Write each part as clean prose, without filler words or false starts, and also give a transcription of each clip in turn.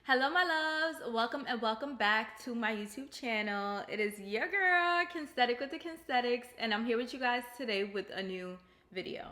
Hello my loves, welcome back to my YouTube channel. It is your girl, Kensthetic with the Kensthetics, and I'm here with you guys today with a new video.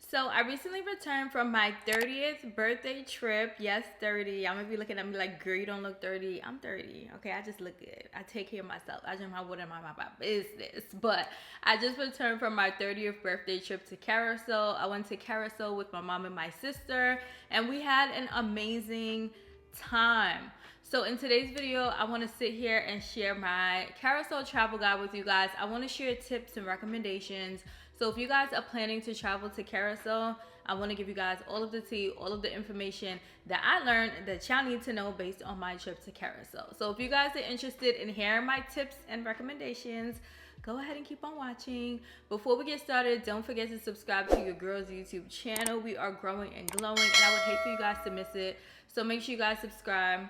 So I recently returned from my 30th birthday trip. Yes, 30. I'm gonna be looking at me like, girl, you don't look 30. I'm 30. Okay, I just look good. I take care of myself. I drink my water in my business. But I just returned from my 30th birthday trip to Curaçao. I went to Curaçao with my mom and my sister, and we had an amazing time. So in today's video, I want to sit here and share my Curaçao travel guide with you guys. I want to share tips and recommendations. So if you guys are planning to travel to Curaçao, I want to give you guys all of the tea, all of the information that I learned that y'all need to know based on my trip to Curaçao. So if you guys are interested in hearing my tips and recommendations, go ahead and keep on watching. Before we get started, don't forget to subscribe to your girl's YouTube channel. We are growing and glowing, and I would hate for you guys to miss it. So make sure you guys subscribe.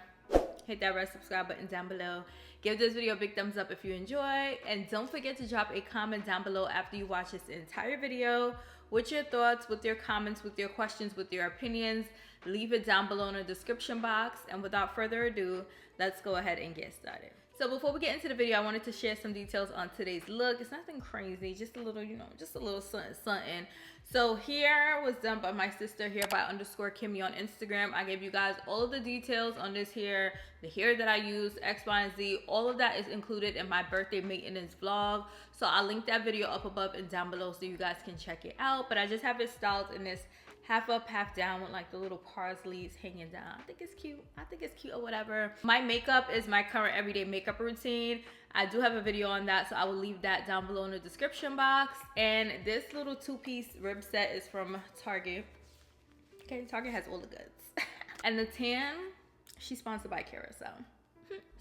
Hit that red subscribe button down below. Give this video a big thumbs up if you enjoy, and don't forget to drop a comment down below after you watch this entire video with your thoughts, with your comments, with your questions, with your opinions. Leave it down below in the description box, and without further ado, let's go ahead and get started. So before we get into the video, I wanted to share some details on today's look. It's nothing crazy, just a little, just a little something. So hair was done by my sister, hair by _Kimmy on Instagram. I gave you guys all of the details on this hair, the hair that I use, X, Y, and Z. All of that is included in my birthday maintenance vlog. So I'll link that video up above and down below so you guys can check it out. But I just have it styled in this half up, half down with like the little parsleys hanging down. I think it's cute or whatever. My makeup is my current everyday makeup routine. I do have a video on that, so I will leave that down below in the description box. And this little two-piece rib set is from Target. Okay, Target has all the goods. And the tan, she's sponsored by Curaçao.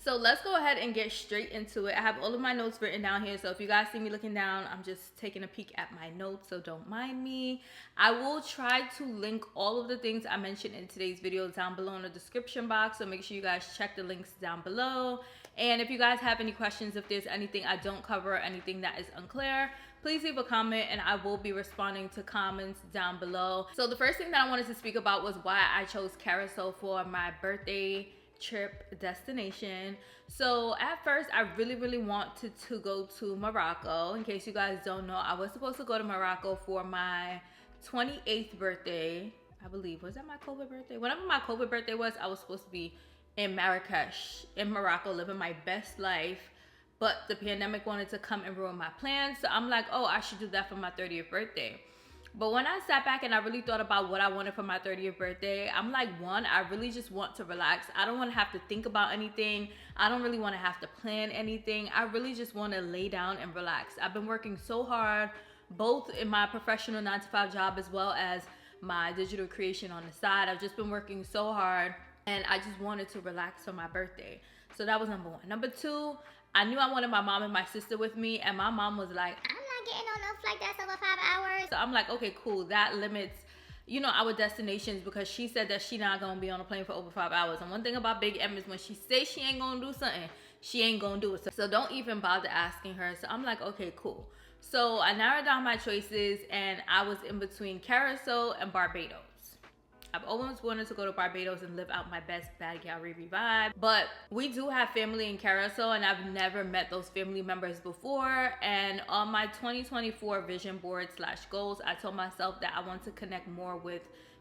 So let's go ahead and get straight into it. I have all of my notes written down here, so if you guys see me looking down, I'm just taking a peek at my notes, so don't mind me. I will try to link all of the things I mentioned in today's video down below in the description box, so make sure you guys check the links down below. And if you guys have any questions, if there's anything I don't cover, anything that is unclear, please leave a comment and I will be responding to comments down below. So the first thing that I wanted to speak about was why I chose Curaçao for my birthday trip destination. So at first I really wanted to go to Morocco. In case you guys don't know, I was supposed to go to Morocco for my 28th birthday, I believe. Was that my COVID birthday? Whenever my COVID birthday was, I was supposed to be in Marrakesh, in Morocco, living my best life, but the pandemic wanted to come and ruin my plans. So I'm like, oh, I should do that for my 30th birthday. But when I sat back and I really thought about what I wanted for my 30th birthday, I'm like, one, I really just want to relax. I don't want to have to think about anything. I don't really want to have to plan anything. I really just want to lay down and relax. I've been working so hard, both in my professional 9-to-5 job as well as my digital creation on the side. I've just been working so hard, and I just wanted to relax for my birthday. So that was number one. Number two, I knew I wanted my mom and my sister with me, and my mom was like, getting on a flight that's over 5 hours. So I'm like, okay, cool. That limits, our destinations, because she said that she not gonna be on a plane for over 5 hours. And one thing about Big M is when she says she ain't gonna do something, she ain't gonna do it. So don't even bother asking her. So I'm like, okay, cool. So I narrowed down my choices, and I was in between Curaçao and Barbados. I've always wanted to go to Barbados and live out my best bad gal Riri vibe. But we do have family in Curaçao, and I've never met those family members before. And on my 2024 vision board / goals, I told myself that I want to connect more with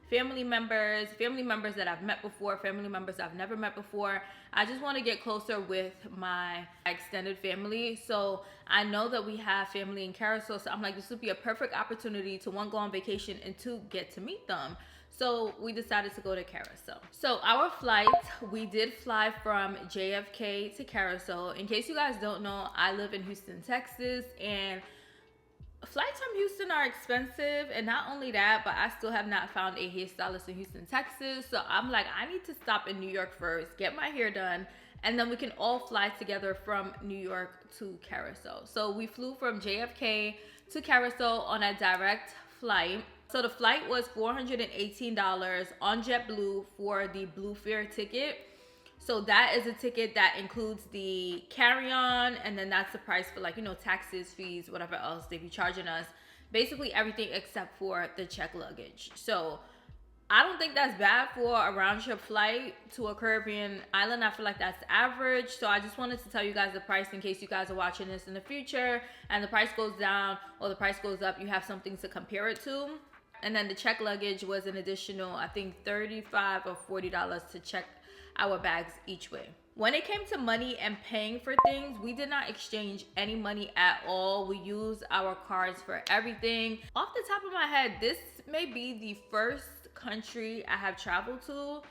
family members that I've met before, family members I've never met before. I just want to get closer with my extended family. So I know that we have family in Curaçao, so I'm like, this would be a perfect opportunity to, one, go on vacation, and two, get to meet them. So we decided to go to Curaçao. So our flight, we did fly from JFK to Curaçao. In case you guys don't know, I live in Houston, Texas, and flights from Houston are expensive. And not only that, but I still have not found a hairstylist in Houston, Texas. So I'm like, I need to stop in New York first, get my hair done, and then we can all fly together from New York to Curaçao. So we flew from JFK to Curaçao on a direct flight. So the flight was $418 on JetBlue for the Blue Fare ticket. So that is a ticket that includes the carry-on, and then that's the price for, like, you know, taxes, fees, whatever else they be charging us. Basically everything except for the check luggage. So I don't think that's bad for a round trip flight to a Caribbean island. I feel like that's average. So I just wanted to tell you guys the price in case you guys are watching this in the future and the price goes down or the price goes up, you have something to compare it to. And then the check luggage was an additional, I think, $35 or $40 to check our bags each way. When it came to money and paying for things, we did not exchange any money at all. We used our cards for everything. Off the top of my head, this may be the first country I have traveled to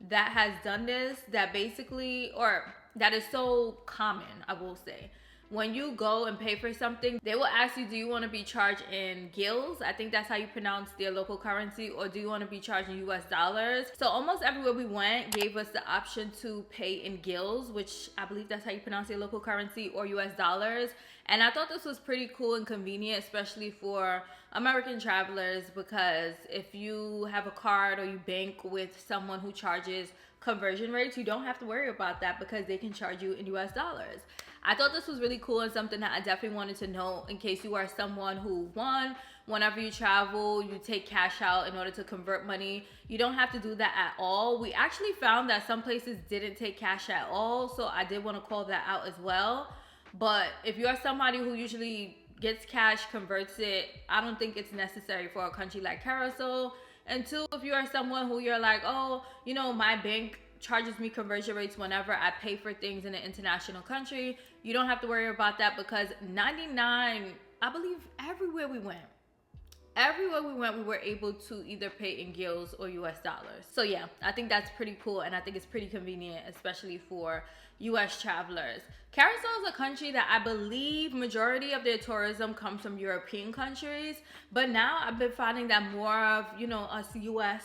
that has done this, that basically, or that is so common, I will say. When you go and pay for something, they will ask you, do you want to be charged in gills? I think that's how you pronounce their local currency. Or do you want to be charged in US dollars? So almost everywhere we went gave us the option to pay in gills, which I believe that's how you pronounce their local currency, or US dollars. And I thought this was pretty cool and convenient, especially for American travelers, because if you have a card or you bank with someone who charges conversion rates, you don't have to worry about that because they can charge you in US dollars. I thought this was really cool and something that I definitely wanted to know in case you are someone who, one, whenever you travel, you take cash out in order to convert money. You don't have to do that at all. We actually found that some places didn't take cash at all, so I did want to call that out as well. But if you are somebody who usually gets cash, converts it, I don't think it's necessary for a country like Curaçao. And two, if you are someone who you're like, oh, you know, my bank charges me conversion rates whenever I pay for things in an international country, you don't have to worry about that because 99, I believe everywhere we went, we were able to either pay in gills or US dollars. So yeah, I think that's pretty cool and I think it's pretty convenient, especially for US travelers. Curacao is a country that I believe majority of their tourism comes from European countries, but now I've been finding that more of, you know, us US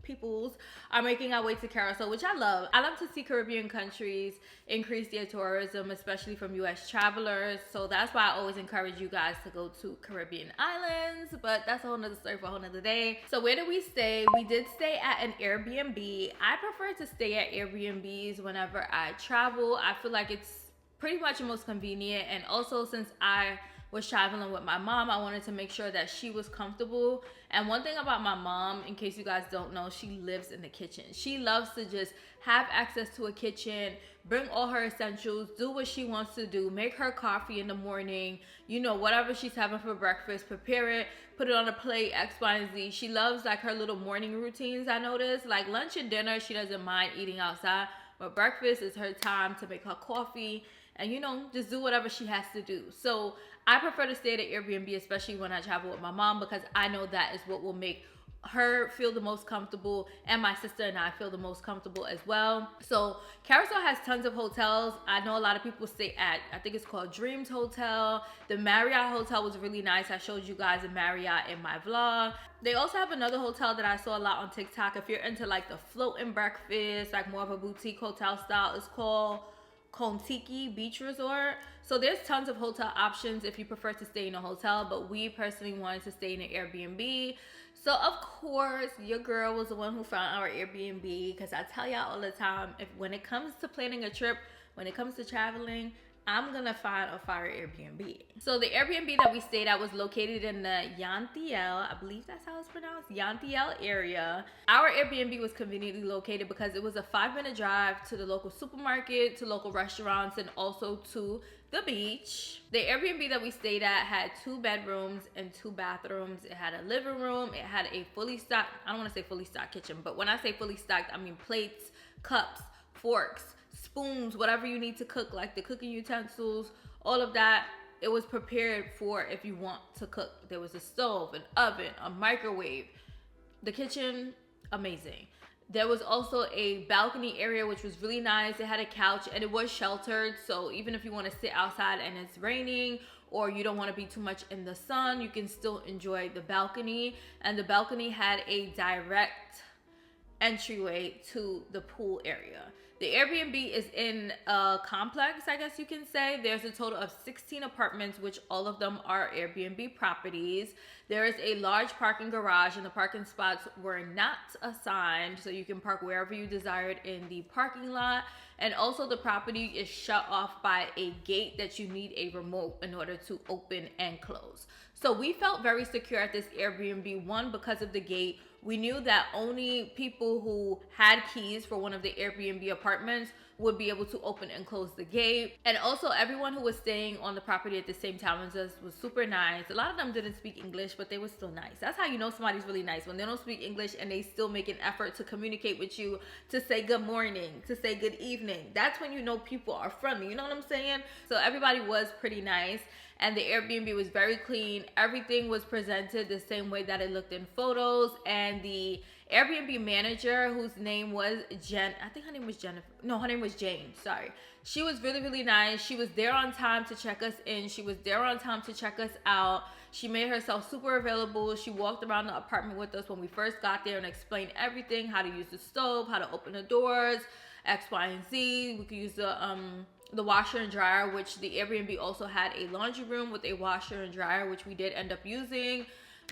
peoples are making our way to Curacao, which I love. I love to see Caribbean countries increase their tourism, especially from US travelers. So that's why I always encourage you guys to go to Caribbean islands, but that's a whole nother story for a whole nother day. So where did we stay? We did stay at an Airbnb. I prefer to stay at Airbnbs whenever I travel. I feel like it's pretty much the most convenient, and also since I was traveling with my mom, I wanted to make sure that she was comfortable. And one thing about my mom, in case you guys don't know, she lives in the kitchen. She loves to just have access to a kitchen, bring all her essentials, do what she wants to do, make her coffee in the morning, you know, whatever she's having for breakfast, prepare it, put it on a plate, X, Y, and Z. She loves like her little morning routines, I noticed. Like lunch and dinner, she doesn't mind eating outside, but breakfast is her time to make her coffee and, you know, just do whatever she has to do. So I prefer to stay at an Airbnb, especially when I travel with my mom, because I know that is what will make her feel the most comfortable, and my sister and I feel the most comfortable as well. So Curacao has tons of hotels. I know a lot of people stay at, I think it's called Dreams Hotel. The Marriott Hotel was really nice. I showed you guys a Marriott in my vlog. They also have another hotel that I saw a lot on TikTok. If you're into like the floating breakfast, like more of a boutique hotel style, it's called Kensthetic Beach Resort. So there's tons of hotel options if you prefer to stay in a hotel, but we personally wanted to stay in an Airbnb. So of course, your girl was the one who found our Airbnb, because I tell y'all all the time, when it comes to planning a trip, when it comes to traveling, I'm gonna find a fire Airbnb. So the Airbnb that we stayed at was located in the Yantiel, I believe that's how it's pronounced, Yantiel area. Our Airbnb was conveniently located because it was a 5-minute drive to the local supermarket, to local restaurants, and also to the beach. The Airbnb that we stayed at had 2 bedrooms and 2 bathrooms. It had a living room. It had a fully stocked, I don't want to say fully stocked kitchen, but when I say fully stocked, I mean plates, cups, forks, spoons, whatever you need to cook, like the cooking utensils, all of that. It was prepared for if you want to cook. There was a stove, an oven, a microwave. The kitchen, amazing. There was also a balcony area, which was really nice. It had a couch and it was sheltered. So even if you want to sit outside and it's raining, or you don't want to be too much in the sun, you can still enjoy the balcony. And the balcony had a direct entryway to the pool area. The Airbnb is in a complex, I guess you can say. There's a total of 16 apartments, which all of them are Airbnb properties. There is a large parking garage, and the parking spots were not assigned, so you can park wherever you desired in the parking lot. And also the property is shut off by a gate that you need a remote in order to open and close. So we felt very secure at this Airbnb, one, because of the gate. We knew that only people who had keys for one of the Airbnb apartments would be able to open and close the gate. And also everyone who was staying on the property at the same time as us was super nice. A lot of them didn't speak English, but they were still nice. That's how you know somebody's really nice, when they don't speak English and they still make an effort to communicate with you, to say good morning, to say good evening. That's when you know people are friendly, you know what I'm saying? So everybody was pretty nice. And the Airbnb was very clean. Everything was presented the same way that it looked in photos. And the Airbnb manager, whose name was Jen, I think her name was Jennifer. No, her name was Jane, sorry. She was really, really nice. She was there on time to check us in. She was there on time to check us out. She made herself super available. She walked around the apartment with us when we first got there and explained everything, how to use the stove, how to open the doors, X, Y, and Z. We could use the washer and dryer, which the Airbnb also had a laundry room with a washer and dryer, which we did end up using.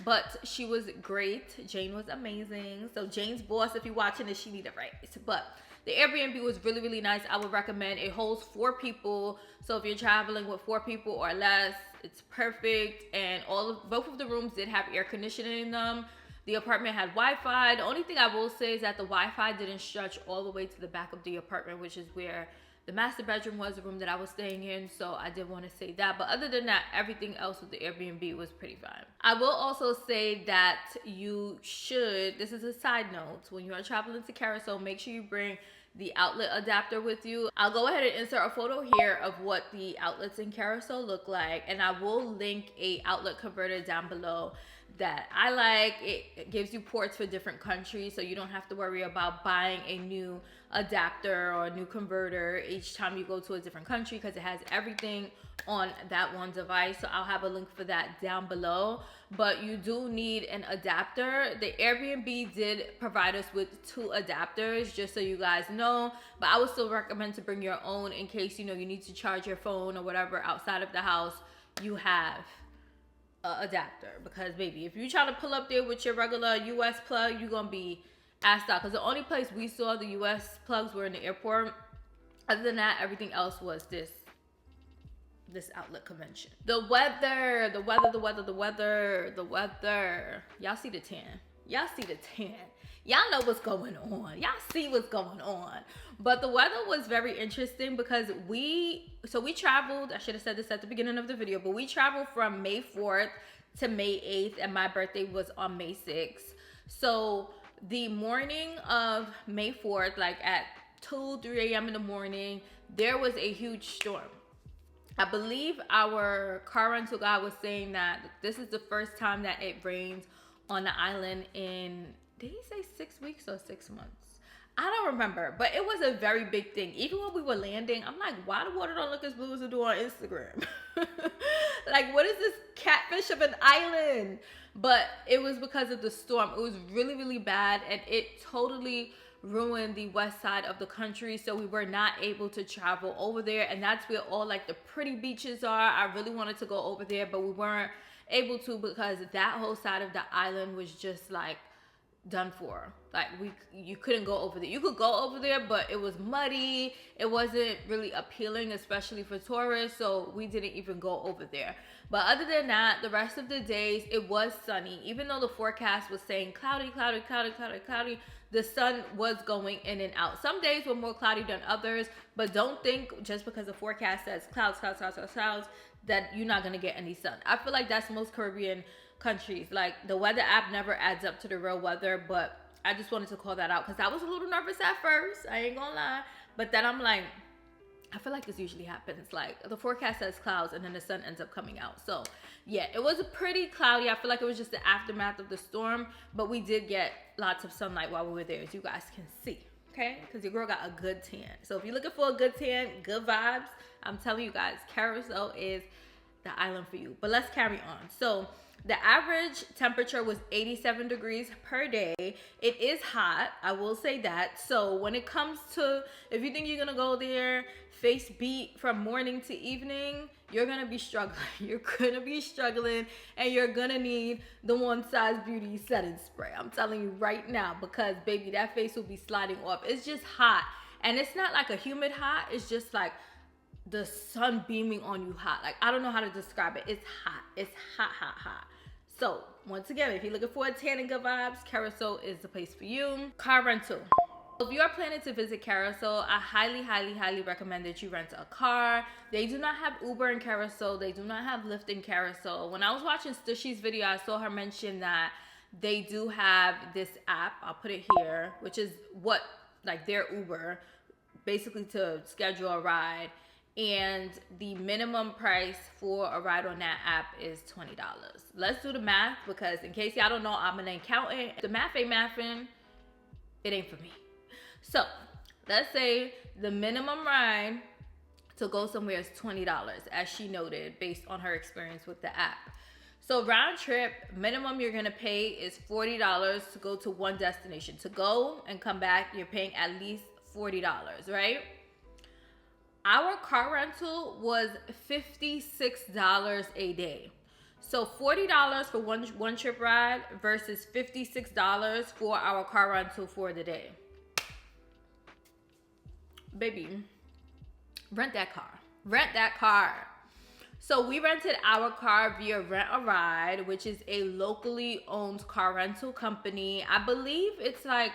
But she was great. Jane was amazing. So Jane's boss, if you're watching this, she need a raise. But the Airbnb was really, really nice. I would recommend. It holds 4 people. So if you're traveling with 4 people or less, it's perfect. And both of the rooms did have air conditioning in them. The apartment had Wi-Fi. The only thing I will say is that the Wi-Fi didn't stretch all the way to the back of the apartment, which is where the master bedroom was, the room that I was staying in. So I did want to say that. But other than that, everything else with the Airbnb was pretty fine. I will also say that you should, this is a side note, when you are traveling to Curaçao, make sure you bring the outlet adapter with you. I'll go ahead and insert a photo here of what the outlets in Curaçao look like. And I will link a outlet converter down below that I like. It gives you ports for different countries, so you don't have to worry about buying a new adapter or a new converter each time you go to a different country, because it has everything on that one device. So I'll have a link for that down below. But you do need an adapter. The Airbnb did provide us with 2 adapters, just so you guys know, but I would still recommend to bring your own in case you need to charge your phone or whatever outside of the house. You have adapter, because baby, if you try to pull up there with your regular US plug, you're gonna be asked out, because the only place we saw the US plugs were in the airport. Other than that, everything else was this outlet convention. The weather. Y'all see the tan. Y'all know what's going on. Y'all see what's going on. But the weather was very interesting because we traveled, I should have said this at the beginning of the video, but we traveled from May 4th to May 8th, and my birthday was on May 6th. So the morning of May 4th, like at 2-3 a.m. in the morning, there was a huge storm. I believe our car rental guy was saying that this is the first time that it rains on the island in, did he say 6 weeks or 6 months? I don't remember, but it was a very big thing. Even when we were landing, I'm like, why the water don't look as blue as it do on Instagram? Like, what is this catfish of an island? But it was because of the storm. It was really, really bad, and it totally ruined the west side of the country. So we were not able to travel over there, and that's where all like the pretty beaches are. I really wanted to go over there, but we weren't able to because that whole side of the island was just like done for. Like you couldn't go over there. You could go over there, but it was muddy. It wasn't really appealing, especially for tourists, so we didn't even go over there. But other than that, the rest of the days it was sunny. Even though the forecast was saying cloudy, the sun was going in and out. Some days were more cloudy than others, but don't think just because the forecast says clouds, that you're not gonna get any sun. I feel like that's most Caribbean countries. Like, the weather app never adds up to the real weather, but I just wanted to call that out because I was a little nervous at first, I ain't gonna lie, but then I'm like, I feel like this usually happens. Like, the forecast says clouds and then the sun ends up coming out. So yeah, it was pretty cloudy. I feel like it was just the aftermath of the storm, but we did get lots of sunlight while we were there, as you guys can see, okay? Because your girl got a good tan. So if you're looking for a good tan, good vibes, I'm telling you guys, Curaçao is the island for you. But let's carry on. So the average temperature was 87 degrees per day. It is hot, I will say that. So when it comes to, if you think you're gonna go there, face beat from morning to evening, you're gonna be struggling. You're gonna be struggling, and you're gonna need the One Size Beauty setting spray. I'm telling you right now, because baby, that face will be sliding off. It's just hot, and it's not like a humid hot. It's just like the sun beaming on you hot. Like, I don't know how to describe it. It's hot. It's hot, hot, hot. So once again, if you're looking for a tan and good vibes, Curaçao is the place for you. Car rental. If you are planning to visit Curaçao, I highly, highly, highly recommend that you rent a car. They do not have Uber in Curaçao. They do not have Lyft in Curaçao. When I was watching Stushy's video, I saw her mention that they do have this app, I'll put it here, which is what, like their Uber, basically to schedule a ride. And the minimum price for a ride on that app is $20. Let's do the math, because in case y'all don't know, I'm an accountant. The math ain't mathing, it ain't for me. So let's say the minimum ride to go somewhere is $20, as she noted, based on her experience with the app. So round trip, minimum you're gonna pay is $40 to go to one destination. To go and come back, you're paying at least $40, right? Our car rental was $56 a day. So $40 for one trip ride versus $56 for our car rental for the day. Baby, rent that car. Rent that car. So we rented our car via Rent a Ride, which is a locally owned car rental company. I believe it's like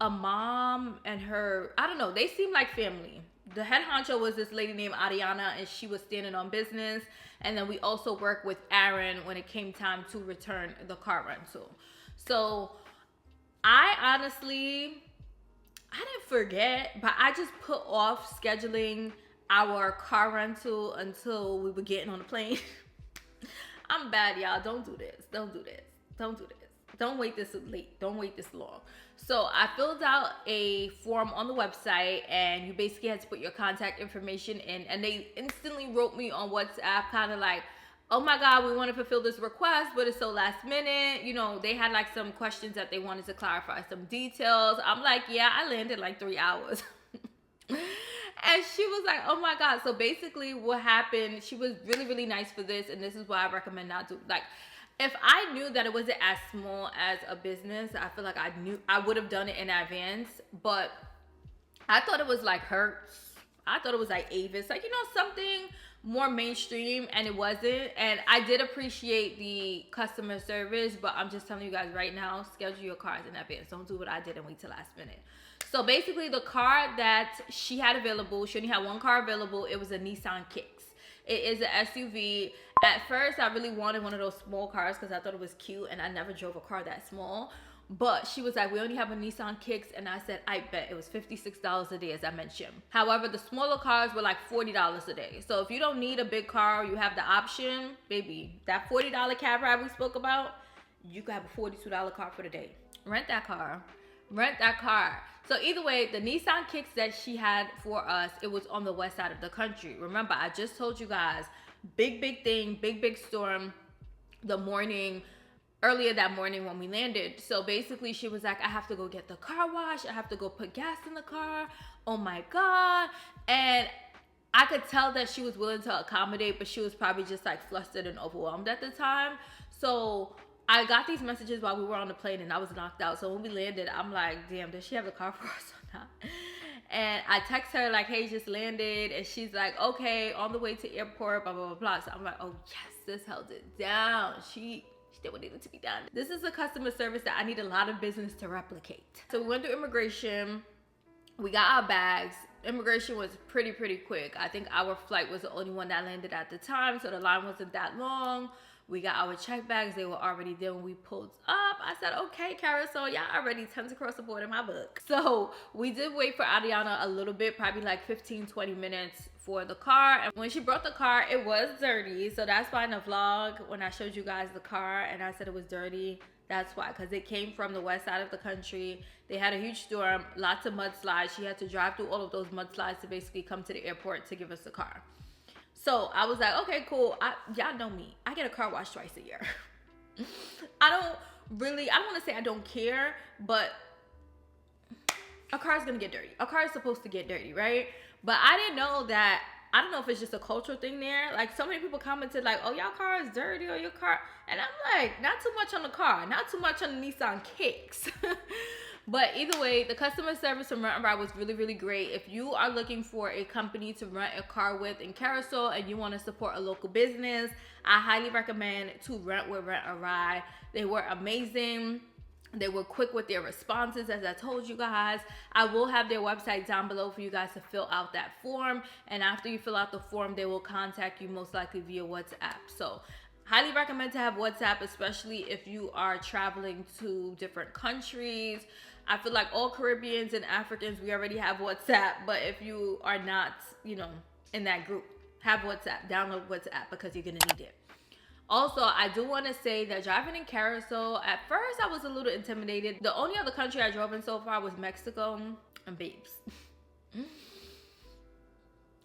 a mom and her, I don't know, they seem like family. The head honcho was this lady named Ariana, and she was standing on business. And then we also worked with Aaron when it came time to return the car rental. So I didn't forget, but I just put off scheduling our car rental until we were getting on the plane. I'm bad, y'all. Don't do this. Don't do this. Don't do this. Don't wait this late. Don't wait this long. So I filled out a form on the website, and you basically had to put your contact information in, and they instantly wrote me on WhatsApp kind of like, oh my God, we want to fulfill this request, but it's so last minute. You know, they had like some questions that they wanted to clarify, some details. I'm like, yeah, I landed like 3 hours. And she was like, oh my God. So basically what happened, she was really, really nice for this. And this is why I recommend not to, like, if I knew that it wasn't as small as a business, I feel like I would have done it in advance. But I thought it was like Hertz. I thought it was like Avis, like, you know, something more mainstream, and it wasn't. And I did appreciate the customer service, but I'm just telling you guys right now, schedule your cars in advance. Don't do what I did and wait till last minute. So basically the car that she had available, she only had one car available. It was a Nissan Kicks. It is an SUV. At first, I really wanted one of those small cars because I thought it was cute, and I never drove a car that small. But she was like, we only have a Nissan Kicks, and I said, I bet. It was $56 a day, as I mentioned. However, the smaller cars were like $40 a day. So if you don't need a big car, you have the option, baby, that $40 cab ride we spoke about, you could have a $42 car for the day. Rent that car. Rent that car. So either way, the Nissan Kicks that she had for us, it was on the west side of the country. Remember, I just told you guys, big thing, big storm earlier that morning when we landed. So basically she was like, I have to go get the car wash. I have to go put gas in the car. Oh my God. And I could tell that she was willing to accommodate, but she was probably just like flustered and overwhelmed at the time. So I got these messages while we were on the plane, and I was knocked out. So when we landed, I'm like, damn, does she have the car for us or not? And I text her like, hey, just landed. And she's like, okay, on the way to airport, blah, blah, blah, blah. So I'm like, oh yes, this held it down. She did what needed to be done. This is a customer service that I need a lot of business to replicate. So we went through immigration. We got our bags. Immigration was pretty quick. I think our flight was the only one that landed at the time, so the line wasn't that long. We got our check bags. They were already there when we pulled up. I said, okay, Curaçao, y'all already tons across the board in my book. So we did wait for Ariana a little bit, probably like 15-20 minutes for the car. And when she brought the car, it was dirty. So that's why in the vlog, when I showed you guys the car and I said it was dirty, that's why, because it came from the west side of the country. They had a huge storm, lots of mudslides. She had to drive through all of those mudslides to basically come to the airport to give us the car. So I was like, okay, cool. Y'all know me. I get a car wash twice a year. I don't want to say I don't care, but a car is going to get dirty. A car is supposed to get dirty, right? But I didn't know that. I don't know if it's just a cultural thing there. Like, so many people commented like, oh, y'all car is dirty, or your car. And I'm like, not too much on the car. Not too much on the Nissan Kicks. But either way, the customer service from Rent a Ride was really, really great. If you are looking for a company to rent a car with in Curaçao and you want to support a local business, I highly recommend to rent with Rent a Ride. They were amazing. They were quick with their responses, as I told you guys. I will have their website down below for you guys to fill out that form. And after you fill out the form, they will contact you most likely via WhatsApp. So highly recommend to have WhatsApp, especially if you are traveling to different countries. I feel like all Caribbeans and Africans, we already have WhatsApp. But if you are not, in that group, have WhatsApp. Download WhatsApp because you're going to need it. Also, I do want to say that driving in Curaçao, at first I was a little intimidated. The only other country I drove in so far was Mexico, and babes.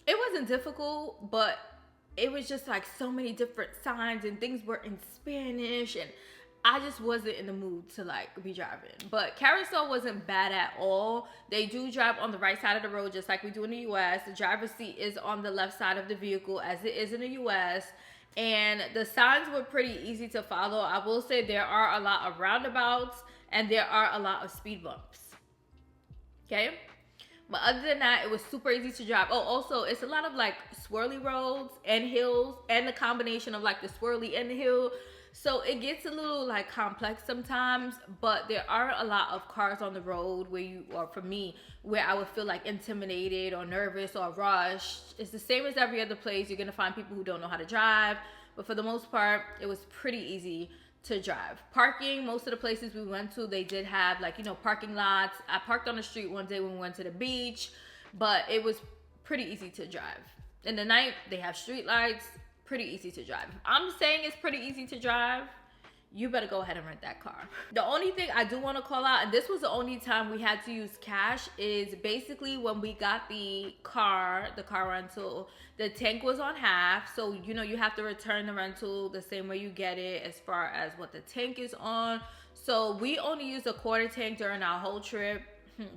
It wasn't difficult, but it was just like so many different signs and things were in Spanish, and I just wasn't in the mood to like be driving. But Curaçao wasn't bad at all. They do drive on the right side of the road just like we do in the US. The driver's seat is on the left side of the vehicle as it is in the US. And the signs were pretty easy to follow. I will say there are a lot of roundabouts and there are a lot of speed bumps. Okay? But other than that, it was super easy to drive. Oh, also, it's a lot of like swirly roads and hills, and the combination of like the swirly and the hill. So it gets a little like complex sometimes, but there are a lot of cars on the road or for me, where I would feel like intimidated or nervous or rushed. It's the same as every other place. You're gonna find people who don't know how to drive, but for the most part, it was pretty easy to drive. Parking, most of the places we went to, they did have like, parking lots. I parked on the street one day when we went to the beach, but it was pretty easy to drive. In the night, they have street lights. Pretty easy to drive. If I'm saying it's pretty easy to drive, you better go ahead and rent that car. The only thing I do want to call out, and this was the only time we had to use cash, is basically when we got the car rental, the tank was on half. So, you have to return the rental the same way you get it as far as what the tank is on. So we only used a quarter tank during our whole trip.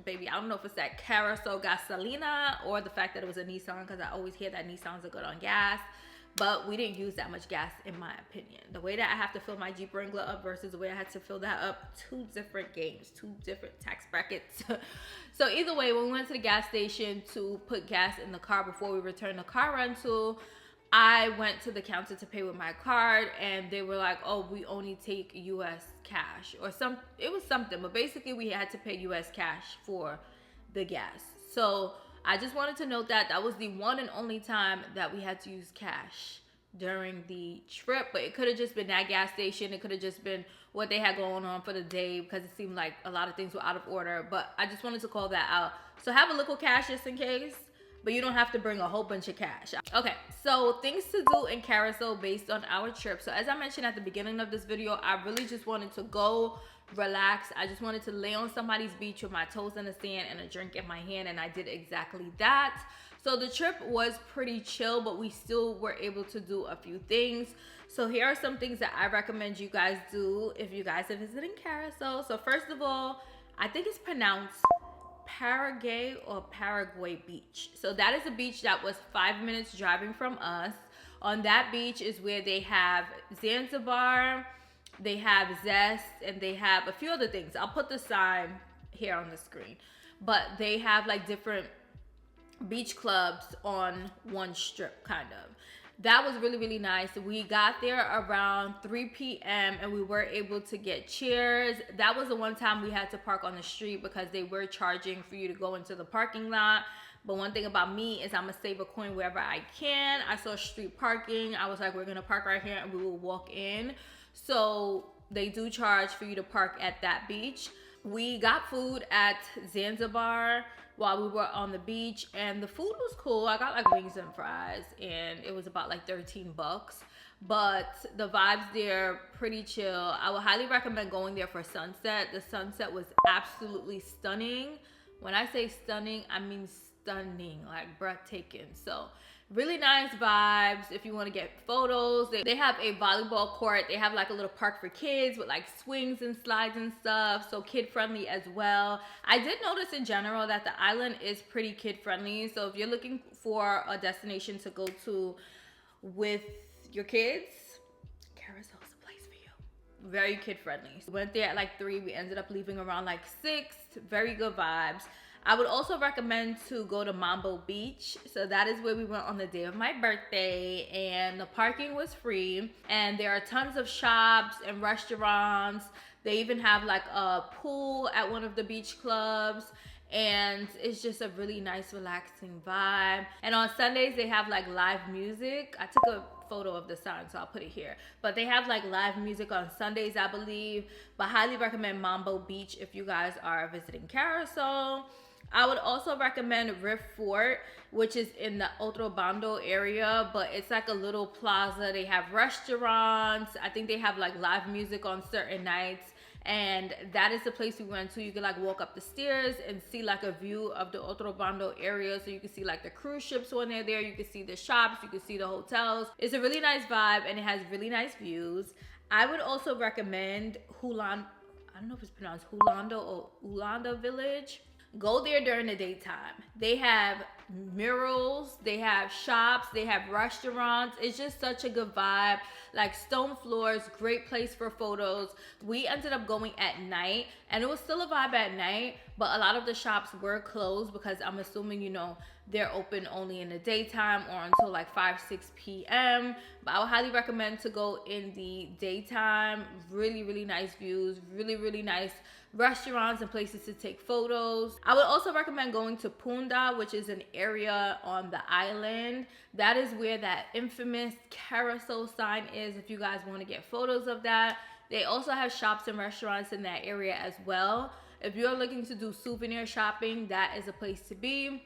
Baby, I don't know if it's that Curaçao gasolina or the fact that it was a Nissan, because I always hear that Nissans are good on gas. But we didn't use that much gas, in my opinion. The way that I have to fill my Jeep Wrangler up versus the way I had to fill that up, two different games, two different tax brackets. So either way, when we went to the gas station to put gas in the car before we returned the car rental, I went to the counter to pay with my card, and they were like, oh, we only take US cash or it was something, but basically we had to pay US cash for the gas. So I just wanted to note that was the one and only time that we had to use cash during the trip. But it could have just been that gas station. It could have just been what they had going on for the day, because it seemed like a lot of things were out of order. But I just wanted to call that out. So have a little cash just in case, but you don't have to bring a whole bunch of cash. Okay, so things to do in Curaçao based on our trip. So as I mentioned at the beginning of this video, I really just wanted to go relax. I just wanted to lay on somebody's beach with my toes in the sand and a drink in my hand, and I did exactly that. So the trip was pretty chill, but we still were able to do a few things. So here are some things that I recommend you guys do if you guys are visiting Curaçao. So first of all, I think it's pronounced Paraguay or Paraguay Beach. So that is a beach that was 5 minutes driving from us. On that beach is where they have Zanzibar, they have Zest, and they have a few other things. I'll put the sign here on the screen. But they have like different beach clubs on one strip, kind of. That was really, really nice. We got there around 3 p.m. and we were able to get chairs. That was the one time we had to park on the street because they were charging for you to go into the parking lot. But one thing about me is I'm gonna save a coin wherever I can. I saw street parking. I was like, we're gonna park right here and we will walk in. So they do charge for you to park at that beach. We got food at Zanzibar while we were on the beach, and the food was cool. I got like wings and fries, and it was about like 13 bucks. But the vibes there, pretty chill. I would highly recommend going there for sunset. The sunset was absolutely stunning. When I say stunning, I mean stunning, like breathtaking. So Really nice vibes if you want to get photos. They have a volleyball court. They have like a little park for kids with like swings and slides and stuff, so kid friendly as well. I did notice in general that the island is pretty kid friendly, so if you're looking for a destination to go to with your kids, Curaçao's a place for you. Very kid friendly. We went there at like 3. We ended up leaving around like 6. Very good vibes. I would also recommend to go to Mambo Beach. So that is where we went on the day of my birthday, and the parking was free, and there are tons of shops and restaurants. They even have like a pool at one of the beach clubs, and it's just a really nice relaxing vibe. And on Sundays they have like live music. I took a photo of the sign, so I'll put it here, but they have like live music on Sundays, I believe. But highly recommend Mambo Beach if you guys are visiting Curaçao. I would also recommend Riff Fort, which is in the Otro Bando area, but it's like a little plaza. They have restaurants. I think they have like live music on certain nights, and that is the place we went to. You can like walk up the stairs and see like a view of the Otro Bando area, so you can see like the cruise ships when they're there. You can see the shops, you can see the hotels. It's a really nice vibe, and it has really nice views. I would also recommend I don't know if it's pronounced Hulanda or Ulanda Village. Go there during the daytime. They have murals, they have shops, they have restaurants. It's just such a good vibe. Like stone floors, great place for photos. We ended up going at night, and it was still a vibe at night, but a lot of the shops were closed because I'm assuming, you know, they're open only in the daytime or until like 5-6 p.m. But I would highly recommend to go in the daytime. Really, really nice views, really nice restaurants and places to take photos. I would also recommend going to Punda, which is an area on the island. That is where that infamous Curaçao sign is, if you guys want to get photos of that. They also have shops and restaurants in that area as well. If you're looking to do souvenir shopping, that is a place to be.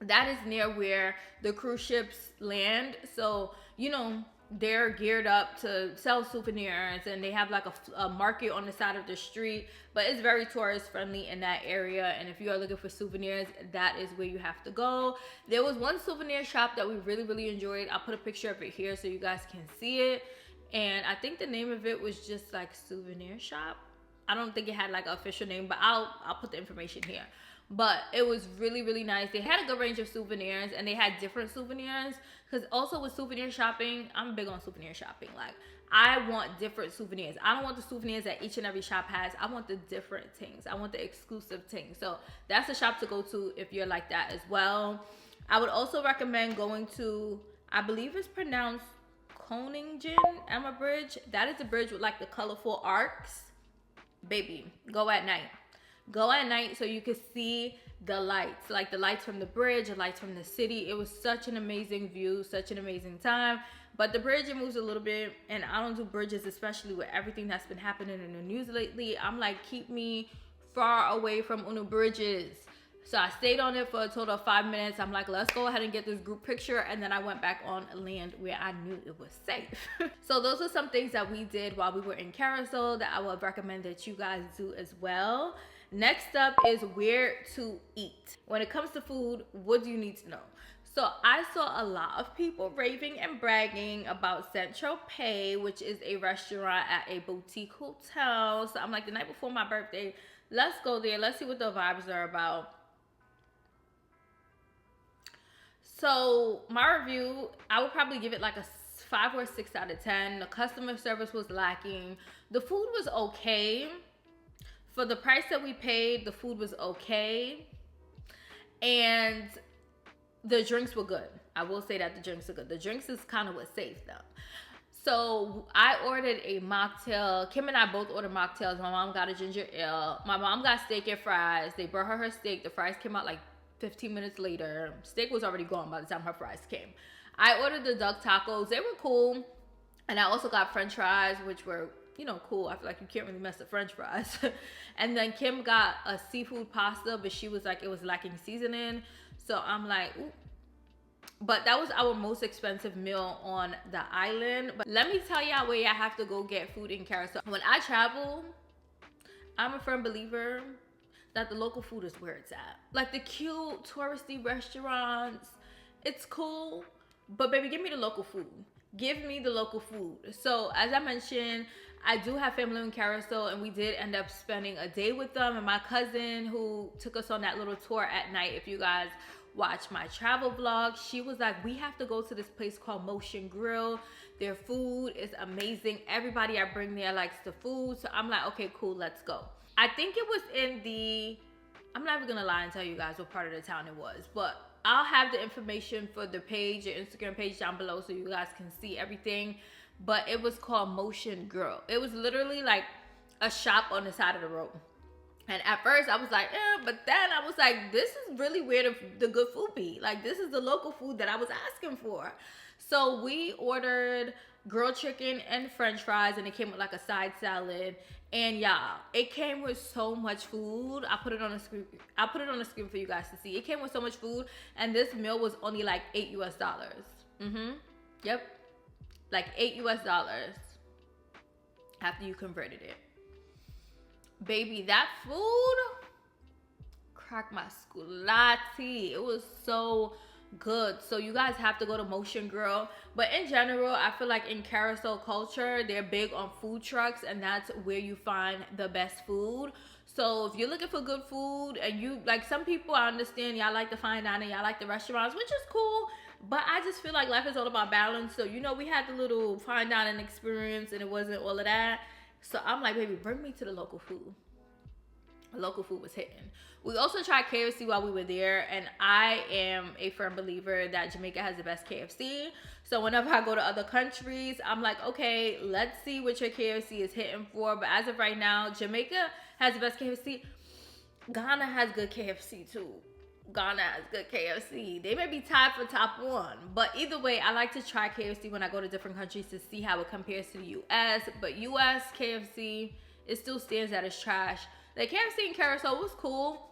That is near where the cruise ships land, so you know they're geared up to sell souvenirs, and they have like a market on the side of the street, but it's very tourist friendly in that area. And if you are looking for souvenirs, that is where you have to go. There was one souvenir shop that we really enjoyed. I'll put a picture of it here so you guys can see it, and I think the name of it was just like souvenir shop. I don't think it had like an official name, but I'll put the information here. But it was really nice. They had a good range of souvenirs, and they had different souvenirs, because also with souvenir shopping, I'm big on souvenir shopping. Like, I want different souvenirs. I don't want the souvenirs that each and every shop has. I want the different things. I want the exclusive things. So that's a shop to go to if you're like that as well. I would also recommend going to, I believe it's pronounced Koningen Emma Bridge. That is the bridge with like the colorful arcs. Baby, go at night. Go at night so you can see the lights, like the lights from the bridge, the lights from the city. It was such an amazing view, such an amazing time. But the bridge, it moves a little bit, and I don't do bridges, especially with everything that's been happening in the news lately. I'm like, keep me far away from Uno bridges. So I stayed on it for a total of 5 minutes. I'm like, let's go ahead and get this group picture. And then I went back on land where I knew it was safe. So those are some things that we did while we were in Curaçao that I would recommend that you guys do as well. Next up is where to eat. When it comes to food, what do you need to know? So I saw a lot of people raving and bragging about Central Pay, which is a restaurant at a boutique hotel. So I'm like, the night before my birthday, let's go there. Let's see what the vibes are about. So my review, I would probably give it like a 5 or 6 out of 10. The customer service was lacking. The food was okay. For the price that we paid, the food was okay. And the drinks were good. I will say that the drinks are good. The drinks is kind of what saved them. So I ordered a mocktail. Kim and I both ordered mocktails. My mom got a ginger ale. My mom got steak and fries. They brought her steak. The fries came out like 15 minutes later. Steak was already gone by the time her fries came. I ordered the duck tacos. They were cool. And I also got french fries, which were, you know, cool. I feel like you can't really mess with french fries. And then Kim got a seafood pasta, but she was like, it was lacking seasoning. So I'm like, ooh. But that was our most expensive meal on the island. But let me tell y'all where y'all have to go get food in Curaçao. When I travel, I'm a firm believer that the local food is where it's at. Like the cute touristy restaurants, it's cool, But baby, give me the local food. Give me the local food. So as I mentioned, I do have family in Curaçao, and we did end up spending a day with them. And my cousin, who took us on that little tour at night, if you guys watch my travel vlog, she was like, we have to go to this place called Motion Grill. Their food is amazing. Everybody I bring there likes the food. So I'm like, okay, cool, let's go. I think it was in the, I'm not even gonna lie and tell you guys what part of the town it was, but I'll have the information for the page, your Instagram page down below, so you guys can see everything. But it was called Motion Grill. It was literally like a shop on the side of the road. And at first I was like, but then I was like, this is really where the good food be. Like, this is the local food that I was asking for. So we ordered grilled chicken and french fries, and it came with like a side salad. And y'all, it came with so much food. I'll put it on the screen for you guys to see. It came with so much food, and this meal was only like $8 US. Yep. Like $8 US after you converted it. Baby, that food cracked my sculati. It was so good. So you guys have to go to Motion Grill. But in general, I feel like in Curaçao culture, they're big on food trucks, and that's where you find the best food. So if you're looking for good food, and you like, some people, I understand y'all like the fine dining, y'all like the restaurants, which is cool, but I just feel like life is all about balance. So, you know, we had the little fine dining experience, and it wasn't all of that. So I'm like, baby, bring me to the local food. Local food was hitting. We also tried KFC while we were there, and I am a firm believer that Jamaica has the best KFC. So whenever I go to other countries, I'm like, okay, let's see what your KFC is hitting for. But as of right now, Jamaica has the best KFC. Ghana has good KFC too. Ghana has good KFC. They may be tied for top one, but either way, I like to try KFC when I go to different countries to see how it compares to the US. But US KFC, it still stands that it's trash. The KFC in Curaçao was cool,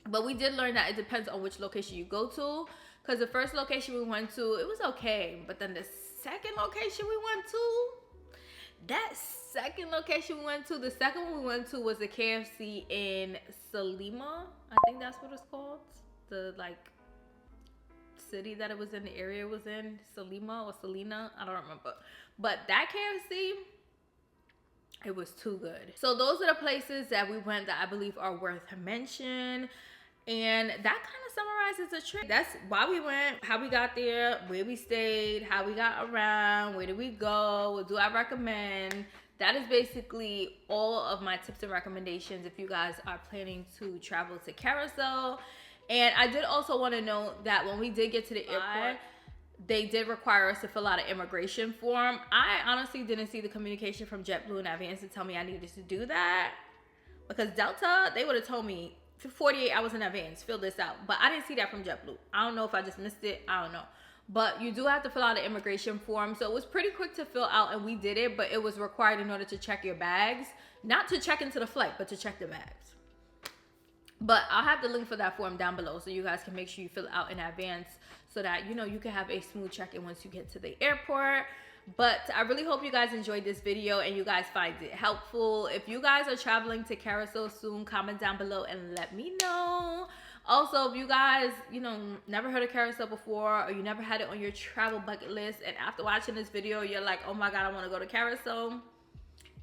but we did learn that it depends on which location you go to. Because the first location we went to, it was okay. But then the second location we went to, the second one we went to was the KFC in Salima. I think that's what it's called. The like city that it was in, the area it was in, Salima or Salina, I don't remember. But that KFC, it was too good. So those are the places that we went that I believe are worth mention. And that kind of summarizes the trip. That's why we went, how we got there, where we stayed, how we got around, where did we go, what do I recommend. That is basically all of my tips and recommendations if you guys are planning to travel to Curaçao. And I did also want to note that when we did get to the airport, they did require us to fill out an immigration form. I honestly didn't see the communication from JetBlue in advance to tell me I needed to do that. Because Delta, they would have told me 48 hours in advance, fill this out. But I didn't see that from JetBlue. I don't know if I just missed it. I don't know. But you do have to fill out an immigration form. So it was pretty quick to fill out, and we did it. But it was required in order to check your bags. Not to check into the flight, but to check the bags. But I'll have the link for that form down below, so you guys can make sure you fill it out in advance so that, you know, you can have a smooth check-in once you get to the airport. But I really hope you guys enjoyed this video and you guys find it helpful. If you guys are traveling to Curaçao soon, comment down below and let me know. Also, if you guys, you know, never heard of Curaçao before, or you never had it on your travel bucket list, and after watching this video, you're like, oh my God, I want to go to Curaçao,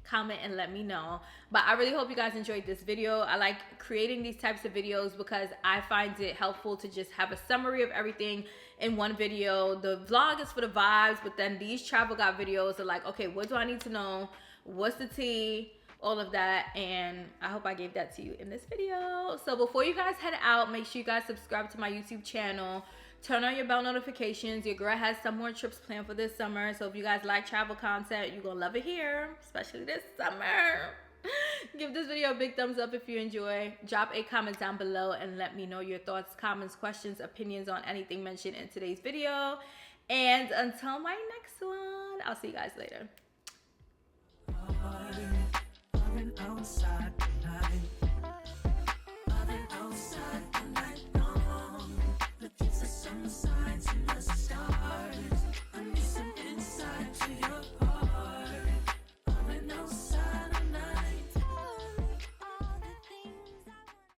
comment and let me know. But I really hope you guys enjoyed this video. I like creating these types of videos because I find it helpful to just have a summary of everything in one video. The vlog is for the vibes, but then these travel guide videos are like, okay, what do I need to know? What's the tea? All of that. And I hope I gave that to you in this video. So before you guys head out, make sure you guys subscribe to my YouTube channel. Turn on your bell notifications. Your girl has some more trips planned for this summer. So if you guys like travel content, you're gonna love it here, especially this summer. Give this video a big thumbs up if you enjoy. Drop a comment down below and let me know your thoughts, comments, questions, opinions on anything mentioned in today's video. And until my next one, I'll see you guys later.